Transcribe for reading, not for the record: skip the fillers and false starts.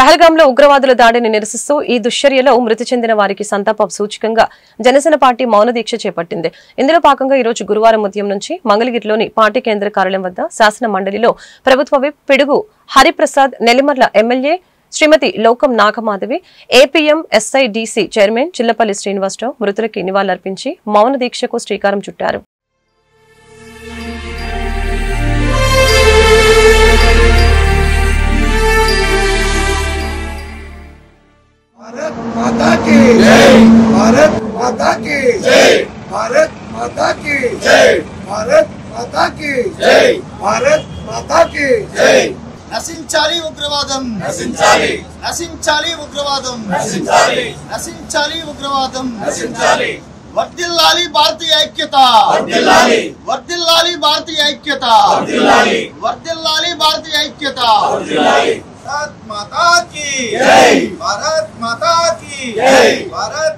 పహల్గాంలో ఉగ్రవాదుల దాడిని నిరసిస్తూ ఈ దుశ్చర్యలో మృతి చెందిన వారికి సంతాప సూచకంగా జనసేన పార్టీ మౌన దీక్ష చేపట్టింది. ఇందులో భాగంగా ఈ రోజు గురువారం ఉదయం నుంచి మంగళగిరిలోని పార్టీ కేంద్ర కార్యాలయం వద్ద శాసన మండలిలో ప్రభుత్వ విప్ పిడుగు Hariprasad, Nellimarla MLA Shrimati Lokam Nagamadhavi, APM SIDC chairman Chillapalli Srinivasarao మృతులకి నివాళులర్పించి మౌన దీక్షకు శ్రీకారం చుట్టారు. भारत माता की जय, भारत माता की जय, भारत माता की जय, भारत माता की जय, भारत माता की जय. నశించాలి ఉగ్రవాదం, నశించాలి, నశించాలి ఉగ్రవాదం, నశించాలి, నశించాలి ఉగ్రవాదం, నశించాలి. వర్ధిల్లాలి భారతీయ ఐక్యత, వర్ధిల్లాలి, వర్ధిల్లాలి భారతీయ ఐక్యత, వర్ధిల్లాలి, వర్ధిల్లాలి భారతీయ ఐక్యత. వర్ధిల్లాలి. भारत माता की जय, भारत माता की जय, भारत